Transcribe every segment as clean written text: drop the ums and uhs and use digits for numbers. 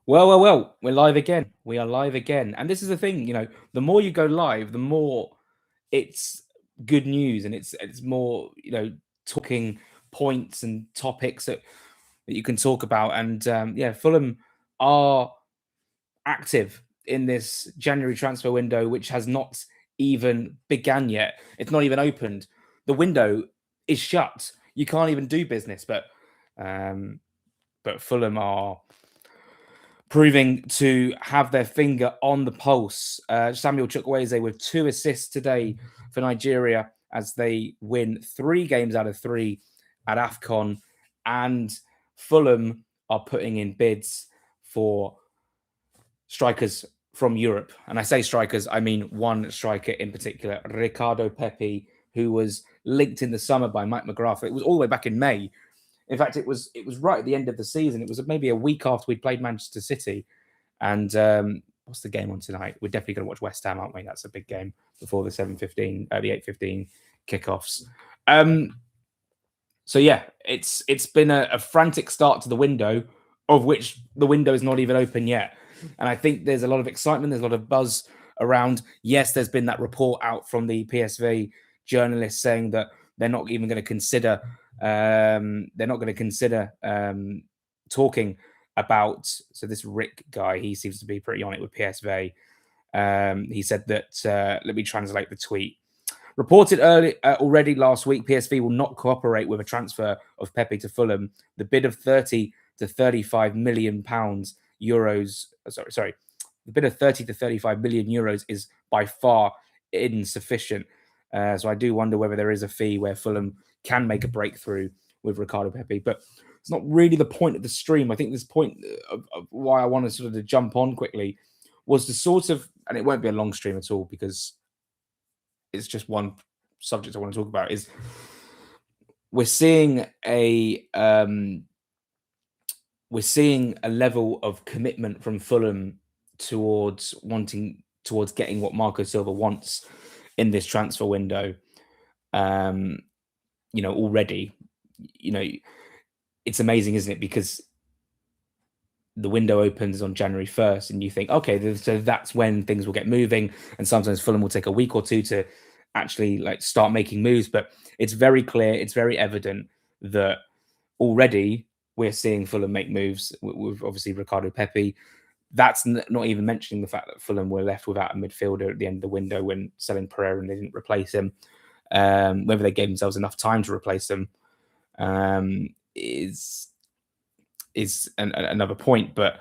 Well, we're live again. We are live again. And this is the thing, the more you go live, the more it's good news and it's more, talking points and topics that you can talk about. And yeah, Fulham are active in this January transfer window, which has not even began yet. It's not even opened. The window is shut. You can't even do business, um, but Fulham are proving to have their finger on the pulse. Samuel Chukwueze with 2 assists today for Nigeria as they win 3 games out of 3 at AFCON. And Fulham are putting in bids for strikers from Europe. And I say strikers, I mean one striker in particular, Ricardo Pepi, who was linked in the summer by Mike McGrath. It was all the way back in May. In fact, it was right at the end of the season. It was maybe a week after we'd played Manchester City. And what's the game on tonight? We're definitely going to watch West Ham, aren't we? That's a big game before the 7:15, the 8:15 kickoffs. So yeah, it's been a frantic start to the window, of which the window is not even open yet. And I think there's a lot of excitement. There's a lot of buzz around. Yes, there's been that report out from the PSV journalists saying that they're not even going to consider talking about. So this Rick guy, he seems to be pretty on it with PSV. He said that, let me translate the tweet. Reported already last week, PSV will not cooperate with a transfer of Pepi to Fulham. The bid of 30 to 35 million pounds euros. Sorry. The bid of 30 to 35 million euros is by far insufficient. So I do wonder whether there is a fee where Fulham can make a breakthrough with Ricardo Pepi. But it's not really the point of the stream. I think this point of why I wanted sort of to jump on quickly was the sort of, and it won't be a long stream at all because it's just one subject I want to talk about, is we're seeing a level of commitment from Fulham towards getting what Marco Silva wants in this transfer window. Already, it's amazing, isn't it? Because the window opens on January 1st and you think, okay, so that's when things will get moving. And sometimes Fulham will take a week or two to actually start making moves. But it's very clear, it's very evident that already we're seeing Fulham make moves with obviously Ricardo Pepi. That's not even mentioning the fact that Fulham were left without a midfielder at the end of the window when selling Pereira and they didn't replace him. Whether they gave themselves enough time to replace him is another point. But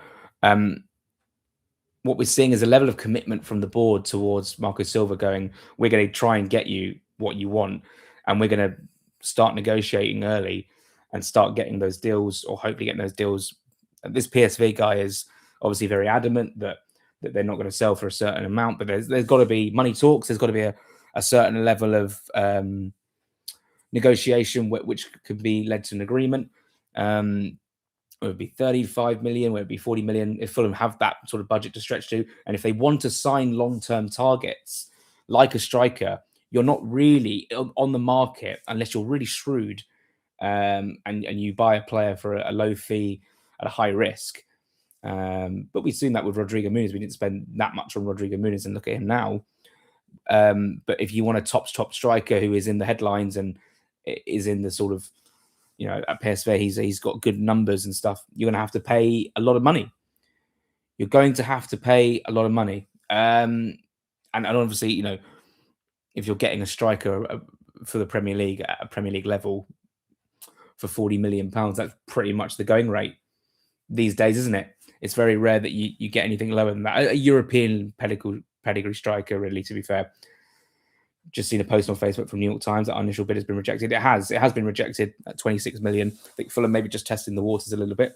what we're seeing is a level of commitment from the board towards Marco Silva going, we're going to try and get you what you want, and we're going to start negotiating early and start getting those deals, or hopefully getting those deals. This PSV guy is obviously very adamant that they're not going to sell for a certain amount, but there's got to be money talks. There's got to be a certain level of negotiation which could be led to an agreement. It would be 35 million, where it'd be 40 million if Fulham have that sort of budget to stretch to. And if they want to sign long-term targets like a striker, you're not really on the market unless you're really shrewd and you buy a player for a low fee at a high risk. But we've seen that with Rodrigo Muniz. We didn't spend that much on Rodrigo Muniz, and look at him now. But if you want a top striker who is in the headlines and is in the sort of, at PSV, he's got good numbers and stuff, you're going to have to pay a lot of money. You're going to have to pay a lot of money. And obviously, if you're getting a striker for the Premier League at a Premier League level for £40 million, that's pretty much the going rate these days, isn't it? It's very rare that you get anything lower than that. A European pedigree striker, really, to be fair. Just seen a post on Facebook from New York Times that our initial bid has been rejected. It has been rejected at 26 million. I think Fulham maybe just testing the waters a little bit,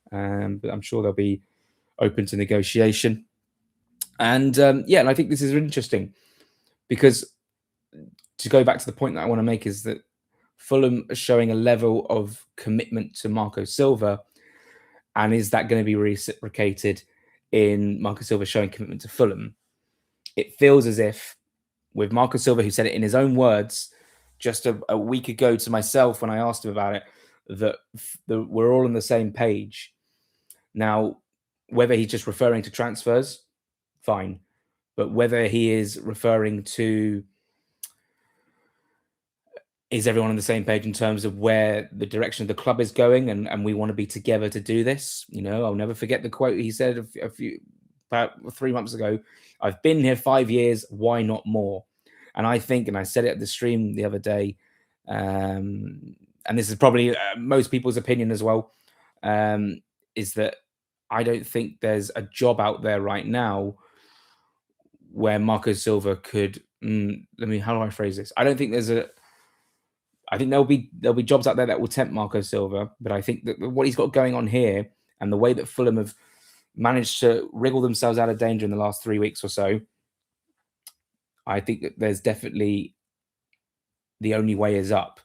but I'm sure they'll be open to negotiation. And and I think this is interesting because, to go back to the point that I want to make, is that Fulham are showing a level of commitment to Marco Silva, and is that going to be reciprocated in Marco Silva showing commitment to Fulham? It feels as if, with Marco Silva, who said it in his own words just a week ago to myself when I asked him about it, that we're all on the same page. Now, Whether he's just referring to transfers, fine. But whether he is referring to, is everyone on the same page in terms of where the direction of the club is going, and we want to be together to do this? I'll never forget the quote he said about 3 months ago. I've been here 5 years. Why not more? And I think, and I said it at the stream the other day, and this is probably most people's opinion as well, is that I don't think there's a job out there right now where Marco Silva could. How do I phrase this? I don't think there's a. I think there'll be jobs out there that will tempt Marco Silva, but I think that what he's got going on here and the way that Fulham have managed to wriggle themselves out of danger in the last 3 weeks or so, I think that there's definitely the only way is up.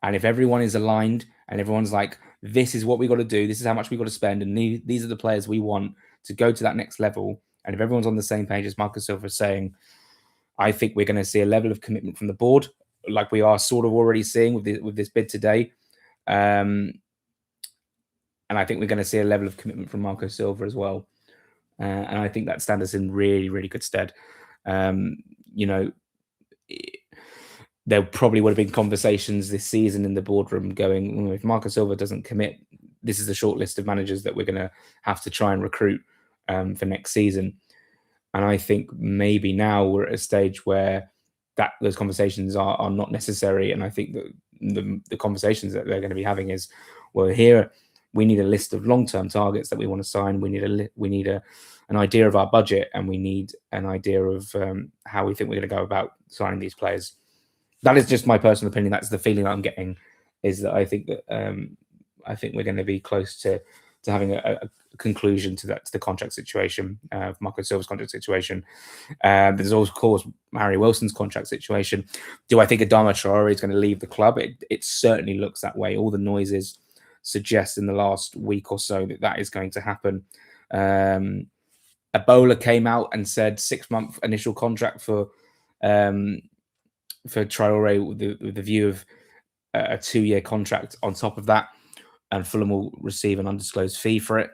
And if everyone is aligned and everyone's like, this is what we got to do, this is how much we got to spend, and these are the players we want to go to that next level, and if everyone's on the same page as Marco Silva is saying, I think we're going to see a level of commitment from the board, like we are sort of already seeing with this bid today. And I think we're going to see a level of commitment from Marco Silva as well. And I think that stands us in really, really good stead. There probably would have been conversations this season in the boardroom going, if Marco Silva doesn't commit, this is a short list of managers that we're going to have to try and recruit for next season. And I think maybe now we're at a stage where those conversations are not necessary. And I think that the conversations that they're going to be having is, well, here we need a list of long-term targets that we want to sign. We need an idea of our budget, and we need an idea of how we think we're going to go about signing these players. That is just my personal opinion. That's the feeling that I'm getting, is that I think that we're going to be close to having a conclusion to the contract situation, Marco Silva's contract situation. There's also, of course, Harry Wilson's contract situation. Do I think Adama Traore is going to leave the club? It certainly looks that way. All the noises suggest in the last week or so that is going to happen. Ebola came out and said 6-month initial contract for Traore with the view of a 2-year contract on top of that, and Fulham will receive an undisclosed fee for it.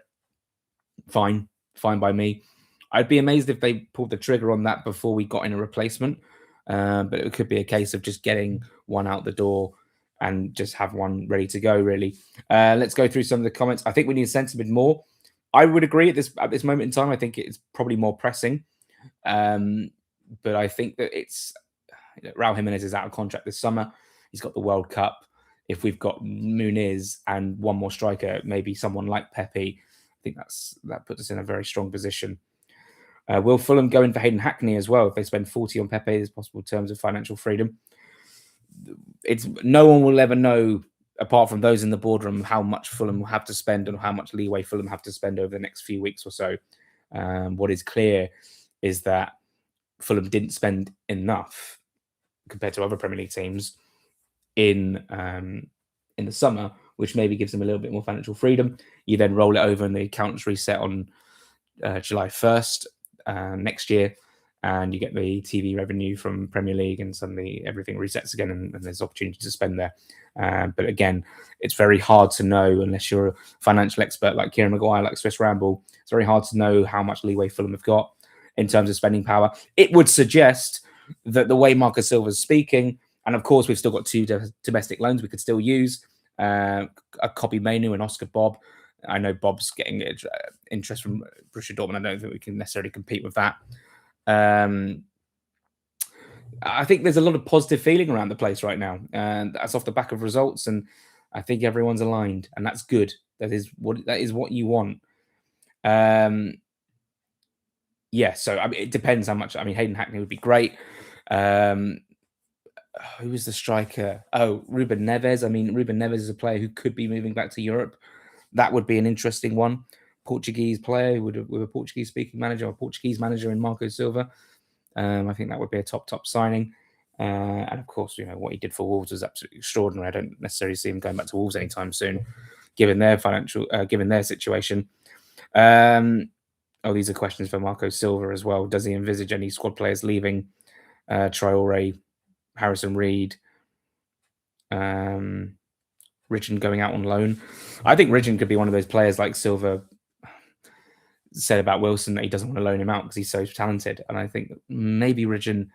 Fine by me. I'd be amazed if they pulled the trigger on that before we got in a replacement, but it could be a case of just getting one out the door and just have one ready to go, really. Let's go through some of the comments. I think we need to centre mid more. I would agree at this moment in time. I think it's probably more pressing, but I think that it's Raul Jimenez is out of contract this summer. He's got the World Cup. If we've got Muniz and one more striker, maybe someone like Pepi, I think that puts us in a very strong position. Will Fulham go in for Hayden Hackney as well? If they spend 40 on Pepi, there's possible terms of financial freedom. No one will ever know, apart from those in the boardroom, how much Fulham will have to spend and how much leeway Fulham have to spend over the next few weeks or so. What is clear is that Fulham didn't spend enough compared to other Premier League teams in the summer, which maybe gives them a little bit more financial freedom. You then roll it over and the accounts reset on July 1st next year, and you get the TV revenue from Premier League, and suddenly everything resets again, and there's opportunity to spend there. But again, it's very hard to know unless you're a financial expert like Kieran Maguire, like Swiss Ramble. It's very hard to know how much leeway Fulham have got in terms of spending power. It would suggest that the way Marco Silva is speaking, and of course we've still got 2 domestic loans we could still use, a Kobbie Mainoo and Oscar Bob. I know Bob's getting interest from Borussia Dortmund. I don't think we can necessarily compete with that. I think there's a lot of positive feeling around the place right now, and that's off the back of results. And I think everyone's aligned, and that's good. That is what you want. Yeah. So it depends how much. Hayden Hackney would be great. Who was the striker? Oh, Ruben Neves. Ruben Neves is a player who could be moving back to Europe. That would be an interesting one. Portuguese player with a Portuguese-speaking manager, or Portuguese manager in Marco Silva. I think that would be a top signing. And of course, what he did for Wolves was absolutely extraordinary. I don't necessarily see him going back to Wolves anytime soon, given their situation. These are questions for Marco Silva as well. Does he envisage any squad players leaving? Traore, Harrison Reed, Ridgen going out on loan. I think Ridgen could be one of those players like Silva said about Wilson that he doesn't want to loan him out because he's so talented. And I think maybe Ridgen,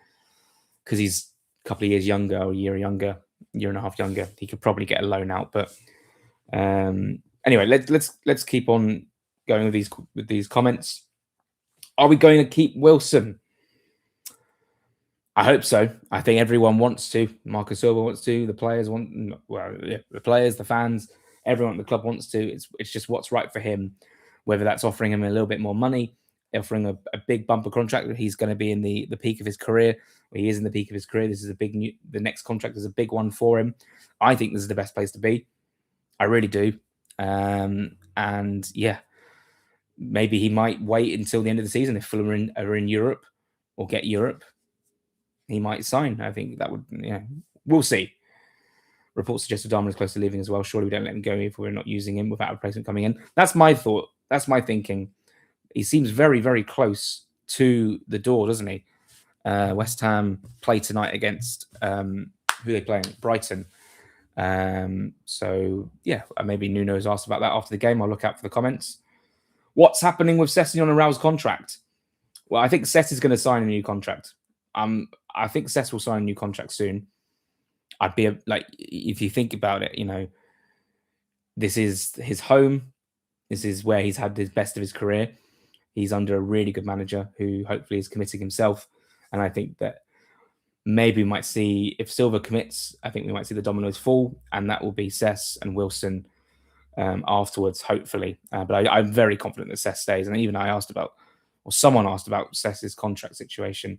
because he's a couple of years younger, or a year younger, year and a half younger, he could probably get a loan out. But anyway, let's keep on going with these comments. Are we going to keep Wilson? I hope so. I think everyone wants to. Marco Silva wants to. The players want. Well, yeah, the players, the fans, everyone at the club wants to. It's just what's right for him. Whether that's offering him a little bit more money, offering a big bumper contract that he's going to be in the peak of his career. He is in the peak of his career. This is a big new. The next contract is a big one for him. I think this is the best place to be. I really do. And yeah, maybe he might wait until the end of the season if Fulham are in Europe or get Europe. He might sign. I think that would, we'll see. Reports suggest Adama is close to leaving as well. Surely we don't let him go if we're not using him without a replacement coming in. That's my thought. That's my thinking. He seems very, very close to the door, doesn't he? West Ham play tonight against who are they playing? Brighton. So yeah, maybe Nuno's asked about that after the game. I'll look out for the comments. What's happening with Sessegnon and Raul's contract? Well, I think Sess is going to sign a new contract. I think Sess will sign a new contract soon. I'd be like, if you think about it, this is his home. This is where he's had the best of his career. He's under a really good manager who hopefully is committing himself. And I think that maybe we might see, if Silva commits, I think we might see the dominoes fall, and that will be Sess and Wilson afterwards, hopefully. But I'm very confident that Sess stays. And even someone asked about Sess's contract situation.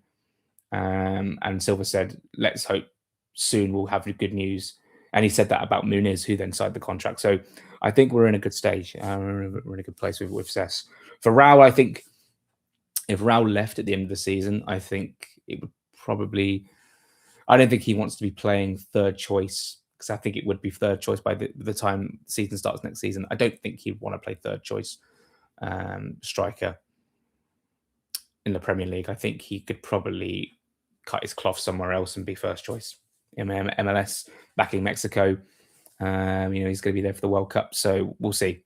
And Silva said, let's hope soon we'll have good news. And he said that about Muniz, who then signed the contract. So I think we're in a good stage. We're in a good place with Sess. For Raul, I think if Raul left at the end of the season, I think it would probably... I don't think he wants to be playing third choice, because I think it would be third choice by the time the season starts next season. I don't think he'd want to play third choice striker in the Premier League. I think he could probably cut his cloth somewhere else and be first choice in MLS, backing Mexico. He's going to be there for the World Cup, so we'll see.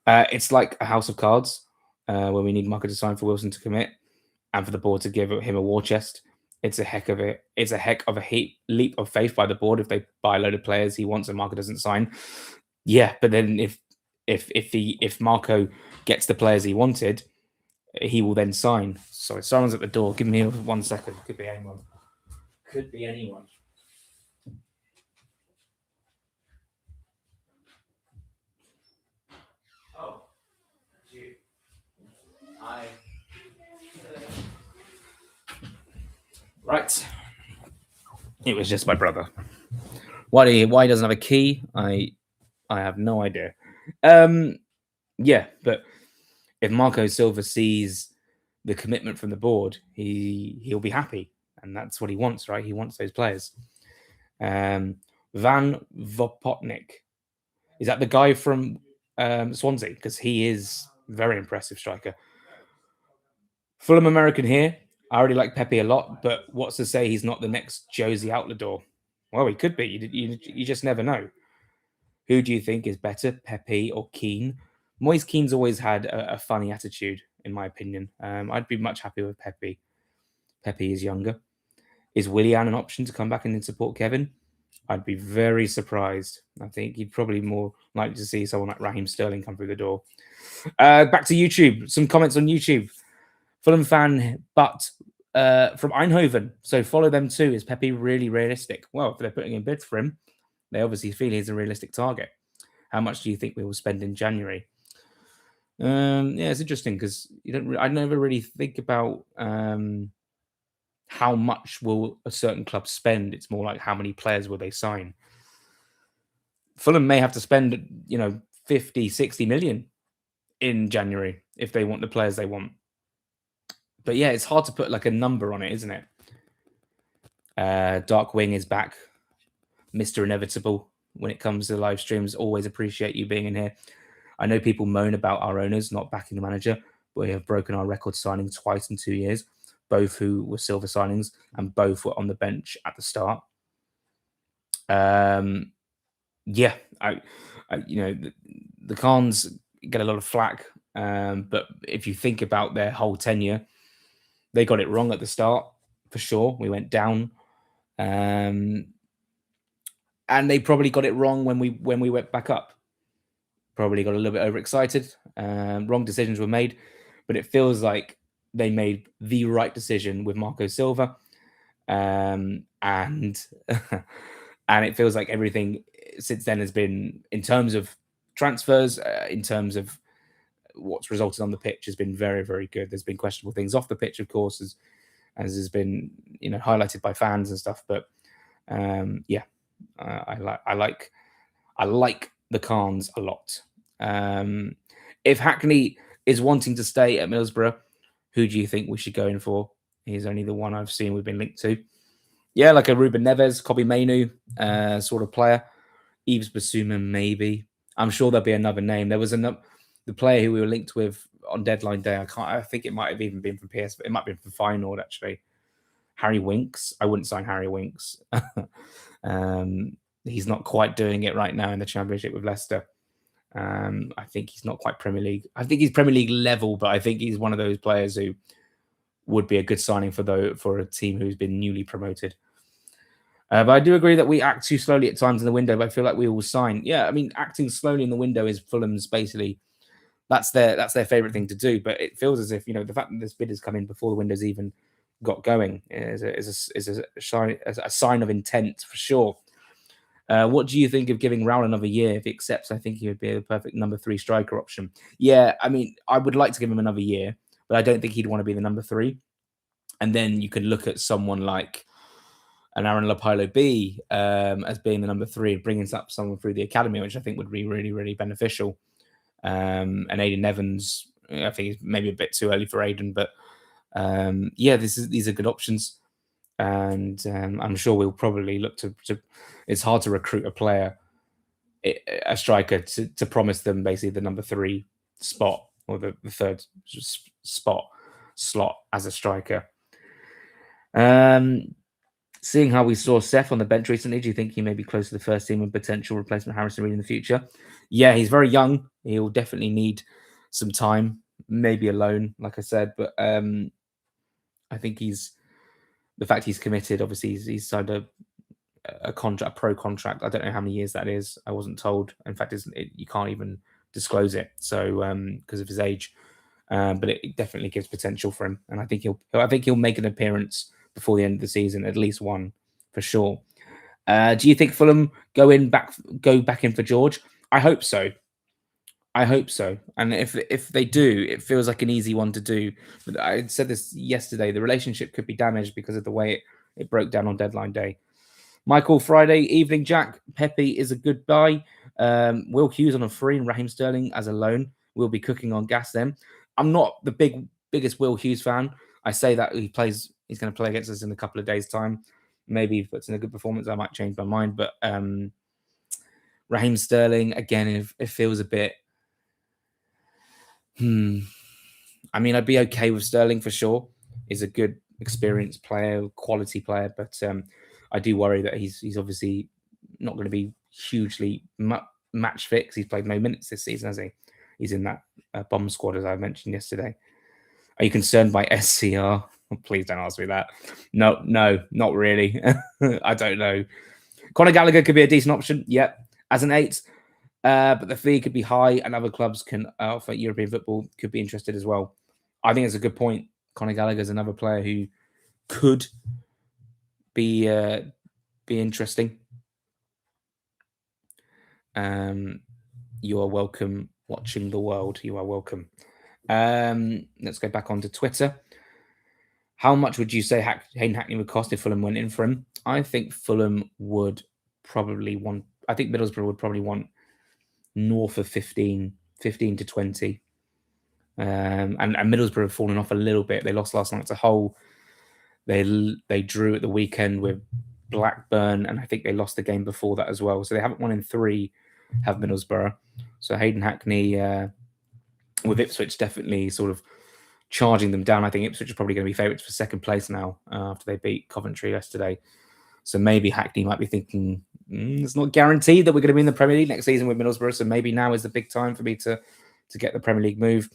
It's like a house of cards where we need Marco to sign for Wilson to commit and for the board to give him a war chest. It's a heck of a leap of faith by the board if they buy a load of players he wants and Marco doesn't sign. Yeah, but then if Marco gets the players he wanted, he will then sign. Sorry, someone's at the door. Give me 1 second. Could be anyone. Oh, you. Right. It was just my brother. Why he doesn't have a key, I have no idea. Yeah, but if Marco Silva sees the commitment from the board, he'll be happy, and that's what he wants, right? He wants those players. Van Vopotnik, is that the guy from Swansea? Because he is very impressive striker. Fulham American here. I already like Pepi a lot, but what's to say he's not the next Josie Outlador? Well, he could be. You just never know. Who do you think is better, Pepi or Keane? Moise Keane's always had a funny attitude, in my opinion. I'd be much happier with Pepi. Pepi is younger. Is Willian an option to come back and support Kevin? I'd be very surprised. I think you'd probably more likely to see someone like Raheem Sterling come through the door. Back to YouTube. Some comments on YouTube. Fulham fan, but from Eindhoven. So follow them too. Is Pepi really realistic? Well, if they're putting in bids for him, they obviously feel he's a realistic target. How much do you think we will spend in January? Yeah, it's interesting because I never really think about how much will a certain club spend. It's more like how many players will they sign. Fulham may have to spend, 50, 60 million in January if they want the players they want. But yeah, it's hard to put like a number on it, isn't it? Dark Wing is back. Mr. Inevitable when it comes to live streams. Always appreciate you being in here. I know people moan about our owners not backing the manager, but we have broken our record signing twice in 2 years, both who were silver signings and both were on the bench at the start. Yeah, the Khans get a lot of flack But if you think about their whole tenure, they got it wrong at the start for sure. We went down, and they probably got it wrong when we went back up. Probably got a little bit overexcited. Wrong decisions were made, but it feels like they made the right decision with Marco Silva, and and it feels like everything since then has been, in terms of transfers, in terms of what's resulted on the pitch, has been very, very good. There's been questionable things off the pitch, of course, as has been highlighted by fans and stuff. But yeah, I like the Khans a lot. If Hackney is wanting to stay at Middlesbrough, who do you think we should go in for? He's only the one I've seen we've been linked to. Yeah, like a Ruben Neves, Kobe Mainu sort of player. Yves Basuma, maybe. I'm sure there'll be another name. There was the player who we were linked with on deadline day. I think it might have even been from PS. It might have been from Feyenoord, actually. Harry Winks. I wouldn't sign Harry Winks. He's not quite doing it right now in the Championship with Leicester. I think he's not quite Premier League. I think he's Premier League level, but I think he's one of those players who would be a good signing for a team who's been newly promoted. But I do agree that we act too slowly at times in the window, but I feel like we will sign. Yeah, I mean, acting slowly in the window is Fulham's basically, that's their favourite thing to do. But it feels as if, the fact that this bid has come in before the window's even got going is a sign of intent for sure. What do you think of giving Raul another year? If he accepts, I think he would be the perfect number 3 striker option. Yeah, I mean, I would like to give him another year, but I don't think he'd want to be the number 3. And then you could look at someone like an Aaron Lapilo B as being the number 3, bringing up someone through the academy, which I think would be really, really beneficial. And Aidan Evans, I think it's maybe a bit too early for Aidan, but yeah, these are good options. And I'm sure we'll probably look to. It's hard to recruit a striker, to promise them basically the number 3 spot or the 3rd slot as a striker. Seeing how we saw Seth on the bench recently, do you think he may be close to the first team and potential replacement Harrison Reed in the future? Yeah, he's very young. He'll definitely need some time, maybe a loan, like I said. But I think the fact he's committed, obviously he's signed a contract, a pro contract. I don't know how many years that is. I wasn't told. In fact, you can't even disclose it. So because of his age, but it definitely gives potential for him, and I think he'll make an appearance before the end of the season, at least one for sure. Do you think Fulham go back in for George? I hope so. And if they do, it feels like an easy one to do. But I said this yesterday, the relationship could be damaged because of the way it broke down on deadline day. Michael, Friday evening, Jack. Pepi is a good buy. Will Hughes on a free and Raheem Sterling as a loan. We'll be cooking on gas then. I'm not the biggest Will Hughes fan. I say that he's going to play against us in a couple of days' time. Maybe if it's in a good performance, I might change my mind. But Raheem Sterling, again, it feels a bit... I mean, I'd be okay with Sterling for sure. He's a good, experienced player, quality player. But I do worry that he's obviously not going to be hugely match fit. He's played no minutes this season, has he? He's in that bomb squad, as I mentioned yesterday. Are you concerned by SCR? Please don't ask me that. No, not really. I don't know. Conor Gallagher could be a decent option. Yep, as an 8. But the fee could be high, and other clubs can offer European football could be interested as well. I think it's a good point. Conor Gallagher is another player who could be interesting. You are welcome watching the world. You are welcome. Let's go back onto Twitter. How much would you say Hayden Hackney would cost if Fulham went in for him? I think Fulham would probably want... I think Middlesbrough would probably want north of 15 to 20. And Middlesbrough have fallen off a little bit. They lost last night to Hull. They drew at the weekend with Blackburn, and I think they lost the game before that as well. So they haven't won in 3, have Middlesbrough. So Hayden Hackney with Ipswich definitely sort of charging them down. I think Ipswich are probably going to be favourites for second place now after they beat Coventry yesterday. So maybe Hackney might be thinking, it's not guaranteed that we're going to be in the Premier League next season with Middlesbrough. So maybe now is the big time for me to get the Premier League move.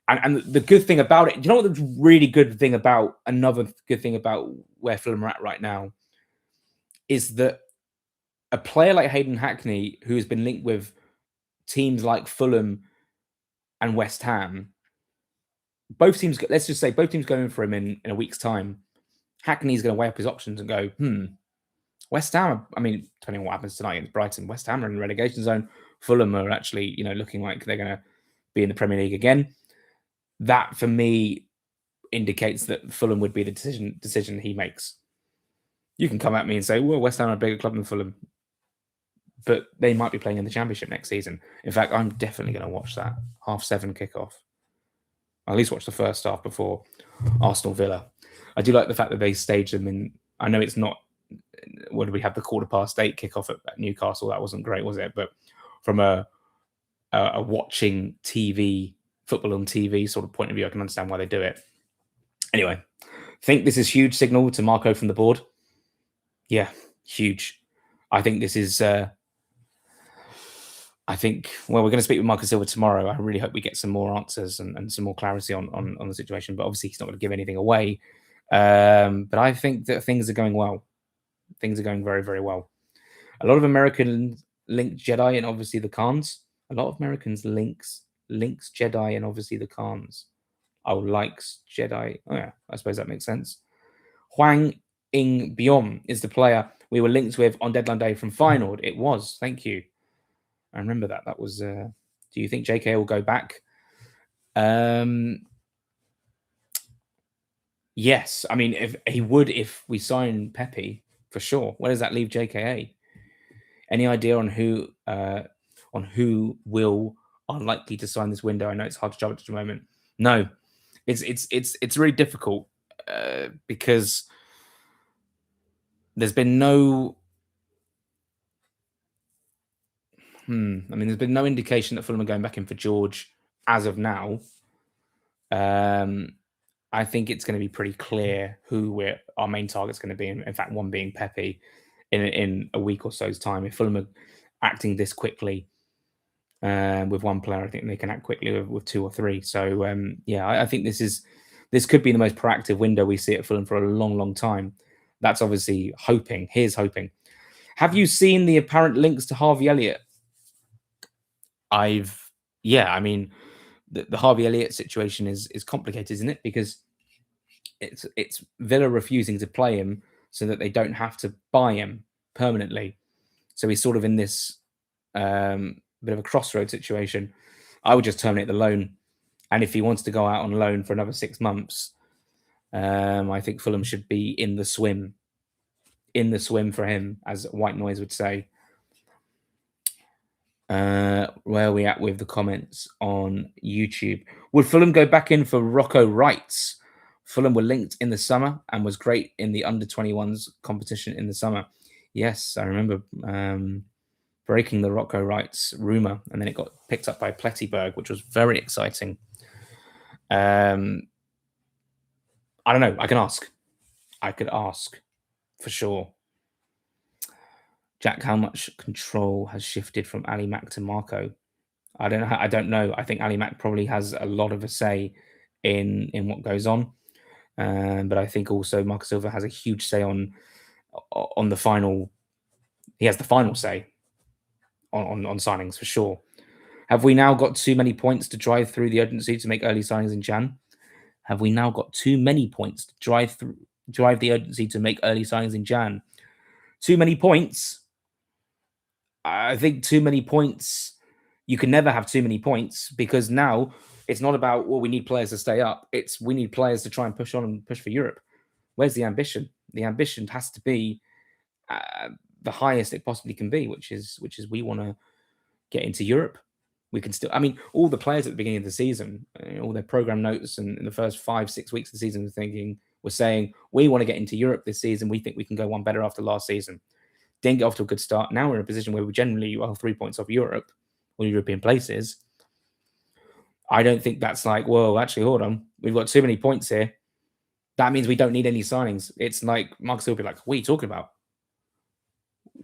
And the good thing about it, you know what the really good thing about another good thing about where Fulham are at right now is that a player like Hayden Hackney, who has been linked with teams like Fulham and West Ham, both teams, let's just say both teams going for him in a week's time. Hackney's going to weigh up his options and go, West Ham, I mean, depending on what happens tonight against Brighton, West Ham are in the relegation zone. Fulham are actually, looking like they're going to be in the Premier League again. That, for me, indicates that Fulham would be the decision he makes. You can come at me and say, well, West Ham are a bigger club than Fulham, but they might be playing in the Championship next season. In fact, I'm definitely going to watch that 7:30 kickoff. I'll at least watch the first half before Arsenal Villa. I do like the fact that they staged them in. I know it's not. What did we have, the 8:15 kickoff at Newcastle? That wasn't great, was it? But from a watching TV, football on TV sort of point of view, I can understand why they do it. Anyway, I think this is huge signal to Marco from the board. Yeah, huge. I think this is. I think, well, we're going to speak with Marco Silva tomorrow. I really hope we get some more answers and some more clarity on the situation. But obviously, he's not going to give anything away. But I think that things are going well. Things are going very, very well. A lot of Americans link Jedi and obviously the Khans. A lot of Americans links Jedi and obviously the Khans. Oh, likes Jedi. Oh, yeah, I suppose that makes sense. Huang Ing Biom is the player we were linked with on deadline day from Feyenoord. It was. Thank you. I remember that. That was. Do you think JK will go back? Yes. I mean, if we sign Pepi, for sure. Where does that leave JKA? Any idea on who will are likely to sign this window? I know it's hard to judge at the moment. No, it's really difficult because there's been no. I mean, there's been no indication that Fulham are going back in for George as of now. I think it's going to be pretty clear who our main target's going to be. In fact, one being Pepi in a week or so's time. If Fulham are acting this quickly with one player, I think they can act quickly with two or three. So I think this could be the most proactive window we see at Fulham for a long, long time. That's obviously hoping. Here's hoping. Have you seen the apparent links to Harvey Elliott? I mean, the Harvey Elliott situation is complicated, isn't it? Because it's Villa refusing to play him so that they don't have to buy him permanently. So he's sort of in this bit of a crossroad situation. I would just terminate the loan, and if he wants to go out on loan for another 6 months, I think Fulham should be in the swim for him, as White Noise would say. Where are we at with the comments on YouTube? Would Fulham go back in for Rocco Wrights? Fulham were linked in the summer and was great in the under-21s competition in the summer. Yes, I remember breaking the Rocco Wrights rumour, and then it got picked up by Plettenberg, which was very exciting. I don't know. I could ask for sure. Jack, how much control has shifted from Ali Mack to Marco? I don't know. I think Ali Mack probably has a lot of a say in what goes on, but I think also Marco Silva has a huge say on the final. He has the final say on signings for sure. Have we now got too many points to drive through the urgency to make early signings in Jan? Have we now got too many points to drive the urgency to make early signings in Jan? Too many points. I think too many points. You can never have too many points, because now it's not about, well, we need players to stay up. It's we need players to try and push on and push for Europe. Where's the ambition? The ambition has to be the highest it possibly can be, which is we want to get into Europe. We can still, I mean, all the players at the beginning of the season, all their program notes and in the first 5-6 weeks of the season were saying, we want to get into Europe this season. We think we can go one better after last season. Didn't get off to a good start. Now we're in a position where we generally are 3 points off Europe or European places. I don't think that's like, whoa, actually, hold on. We've got too many points here. That means we don't need any signings. It's like Marcus will be like, what are you talking about?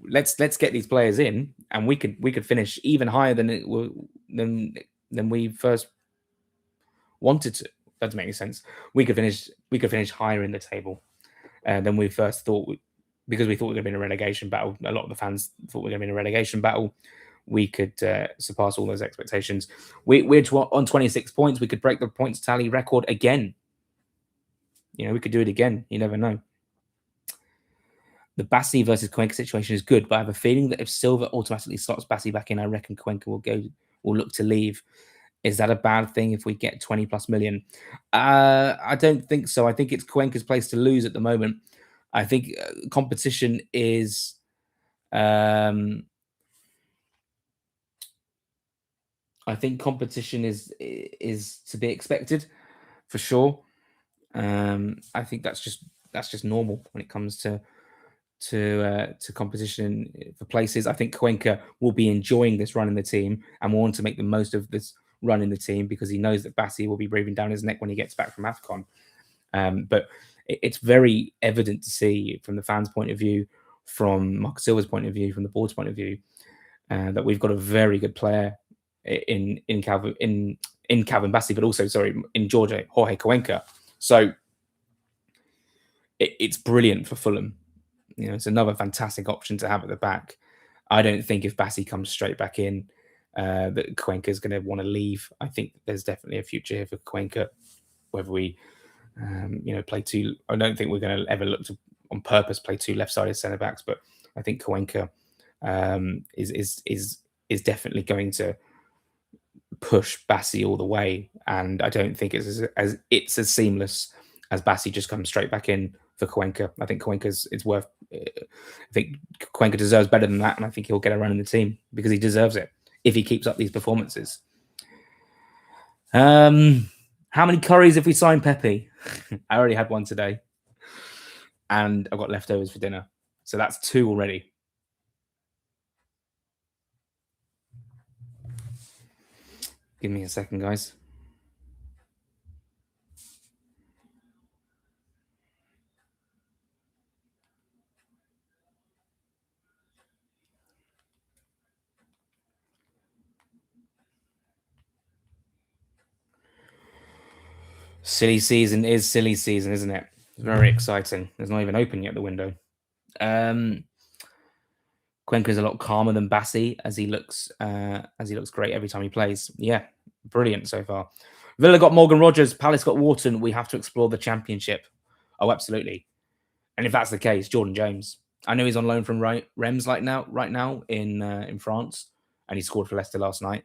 Let's get these players in, and we could finish even higher than we wanted to. That doesn't make any sense. We could finish higher in the table than we first thought. Because we thought we were going to be in a relegation battle. A lot of the fans thought we were going to be in a relegation battle. We could surpass all those expectations. We're on 26 points. We could break the points tally record again. We could do it again. You never know. The Bassi versus Cuenca situation is good, but I have a feeling that if Silva automatically slots Bassi back in, I reckon Cuenca will look to leave. Is that a bad thing if we get 20 plus million? I don't think so. I think it's Cuenca's place to lose at the moment. I think competition is to be expected for sure. I think that's just normal when it comes to competition for places. I think Cuenca will be enjoying this run in the team and will want to make the most of this run in the team because he knows that Bassi will be breathing down his neck when he gets back from AFCON. But it's very evident to see from the fans' point of view, from Marco Silva's point of view, from the board's point of view, that we've got a very good player in Calvin Bassi, but also in Jorge Cuenca. So it's brilliant for Fulham. It's another fantastic option to have at the back. I don't think if Bassi comes straight back in, that Cuenca is going to want to leave. I think there's definitely a future here for Cuenca. Whether we, play two, I don't think we're going to ever look to on purpose play two left-sided centre backs, but I think Cuenca is definitely going to push Bassi all the way, and I don't think it's as seamless as Bassi just comes straight back in for Cuenca. I think I think Cuenca deserves better than that, and I think he'll get a run in the team because he deserves it if he keeps up these performances. How many curries have we signed Pepi? I already had one today, and I've got leftovers for dinner, so that's 2 already. Give me a second, guys. Silly season is silly season, isn't it? Very exciting. It's not even open yet, the window. Cuenca is a lot calmer than Bassi as he looks great every time he plays. Yeah, brilliant so far. Villa got Morgan Rogers, Palace got Wharton. We have to explore the Championship. Oh, absolutely. And if that's the case, Jordan James. I know he's on loan from Reims right now in France, and he scored for Leicester last night.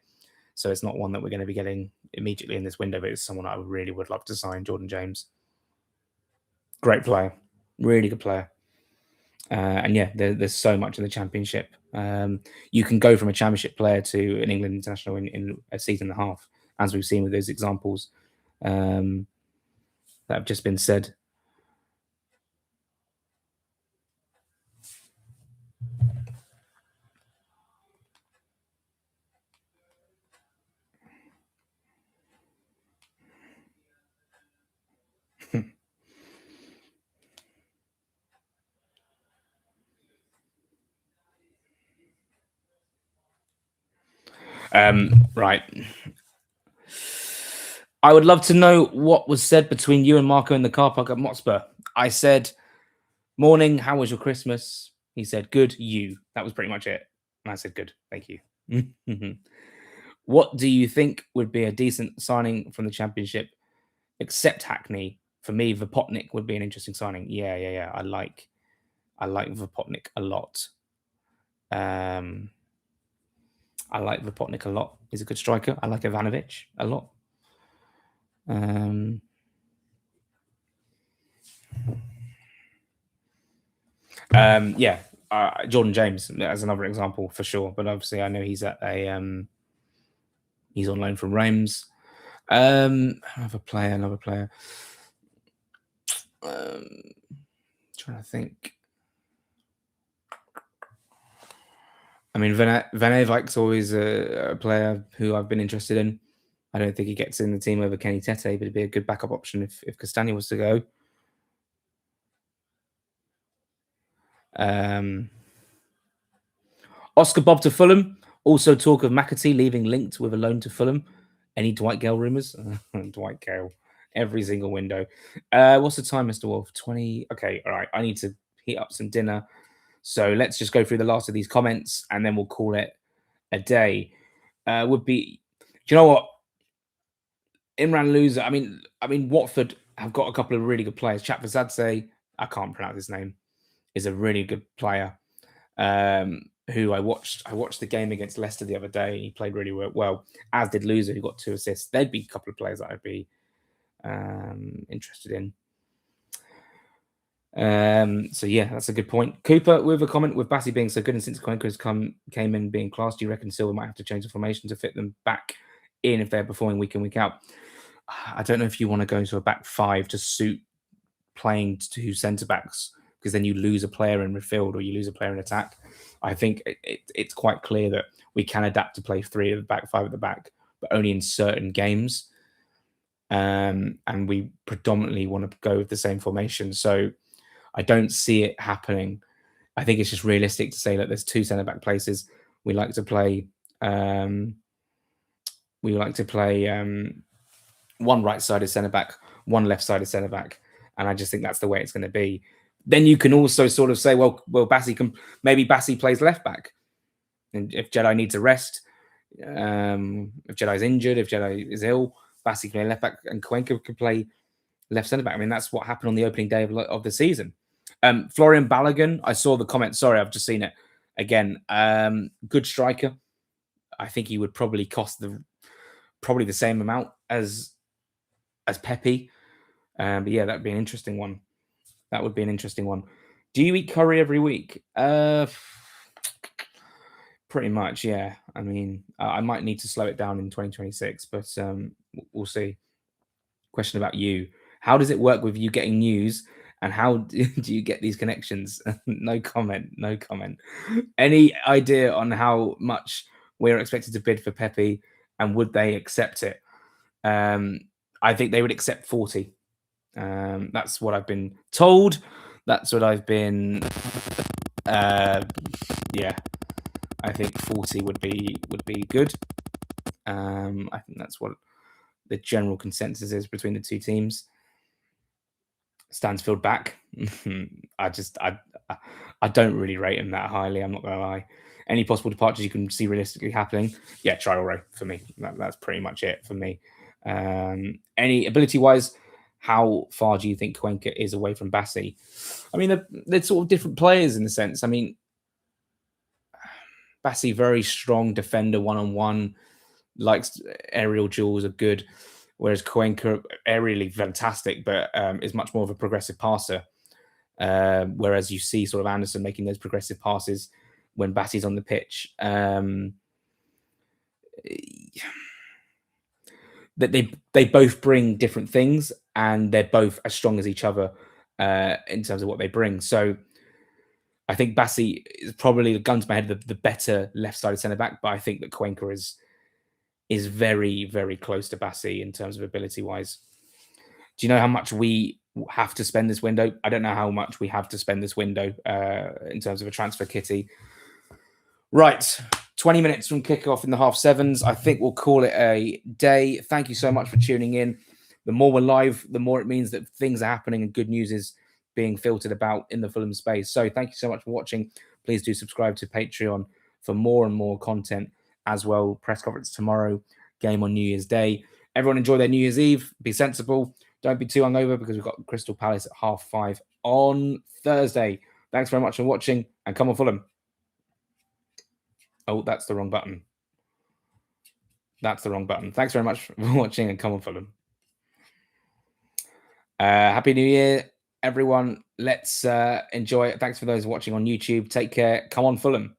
So it's not one that we're going to be getting immediately in this window, but it's someone I really would love to sign, Jordan James. Great player, really good player. And yeah, there's so much in the Championship. You can go from a Championship player to an England international in a season and a half, as we've seen with those examples that have just been said. Right. I would love to know what was said between you and Marco in the car park at Motspur. I said, "Morning, how was your Christmas?" He said, "Good, you." That was pretty much it. And I said, "Good, thank you." What do you think would be a decent signing from the Championship, except Hackney? For me, Vopotnik would be an interesting signing. Yeah. I like Vopotnik a lot. I like Vopotnik a lot. He's a good striker. I like Ivanovic a lot. Jordan James as another example for sure. But obviously, I know he's at he's on loan from Reims. Another player. Trying to think. I mean, Van Eyck's always a player who I've been interested in. I don't think he gets in the team over Kenny Tete, but it'd be a good backup option if Castagna was to go. Oscar Bob to Fulham. Also talk of McAtee leaving linked with a loan to Fulham. Any Dwight Gale rumors? Dwight Gale. Every single window. What's the time, Mr. Wolf? 20. Okay, all right. I need to heat up some dinner. So let's just go through the last of these comments and then we'll call it a day. Would be, do you know what? Imran Loser. I mean, Watford have got a couple of really good players. Chapvazadze, I can't pronounce his name, is a really good player. Who I watched the game against Leicester the other day. He played really well, as did Loser, who got 2 assists. There'd be a couple of players that I'd be interested in. So yeah, that's a good point. Cooper with a comment, with Bassey being so good and since Cuenca has came in being class, do you reckon Silva might have to change the formation to fit them back in if they're performing week in, week out? I don't know if you want to go into a back five to suit playing 2 centre backs, because then you lose a player in midfield or you lose a player in attack. I think it's quite clear that we can adapt to play 3 at the back, 5 at the back, but only in certain games. And we predominantly want to go with the same formation. So I don't see it happening. I think it's just realistic to say that there's 2 centre back places. We like to play. One right-sided centre back, one left-sided centre back, and I just think that's the way it's going to be. Then you can also sort of say, well, Bassey plays left back, and if Jedi needs a rest, if Jedi's injured, if Jedi is ill, Bassey can play left back, and Cuenca can play left centre back. I mean, that's what happened on the opening day of the season. Florian Balogun, I saw the comment. Sorry, I've just seen it again. Good striker. I think he would probably cost probably the same amount as Pepi. But yeah, that'd be an interesting one. That would be an interesting one. Do you eat curry every week? Pretty much, yeah. I mean, I might need to slow it down in 2026, but we'll see. Question about you. How does it work with you getting news, and how do you get these connections? No comment. No comment. Any idea on how much we're expected to bid for Pepi, and would they accept it? I think they would accept 40. That's what I've been told. That's what I've been. Yeah, I think 40 would be good. I think that's what the general consensus is between the 2 teams. Stansfield back. I don't really rate him that highly. I'm not gonna lie. Any possible departures you can see realistically happening? Yeah, Traore for me. That's pretty much it for me. Any ability-wise, how far do you think Cuenca is away from Bassey? I mean, they're sort of different players in a sense. I mean, Bassey, very strong defender, one-on-one, likes aerial duels, are good. Whereas Cuenca, aerially fantastic, but is much more of a progressive passer. Whereas you see sort of Anderson making those progressive passes when Bassey's on the pitch. That they both bring different things, and they're both as strong as each other in terms of what they bring. So I think Bassey is probably, the gun to my head, the better left-sided centre back, but I think that Cuenca is very, very close to Bassey in terms of ability-wise. Do you know how much we have to spend this window? I don't know how much we have to spend this window in terms of a transfer kitty. Right, 20 minutes from kickoff in the half sevens. I think we'll call it a day. Thank you so much for tuning in. The more we're live, the more it means that things are happening and good news is being filtered about in the Fulham space. So thank you so much for watching. Please do subscribe to Patreon for more and more content as well. Press conference tomorrow, game on New Year's Day. Everyone enjoy their New Year's Eve. Be sensible. Don't be too hungover, because we've got Crystal Palace at 5:30 on Thursday. Thanks very much for watching, and come on, Fulham. Oh, that's the wrong button. That's the wrong button. Thanks very much for watching, and come on, Fulham. Happy New Year, everyone. Let's enjoy it. Thanks for those watching on YouTube. Take care. Come on, Fulham.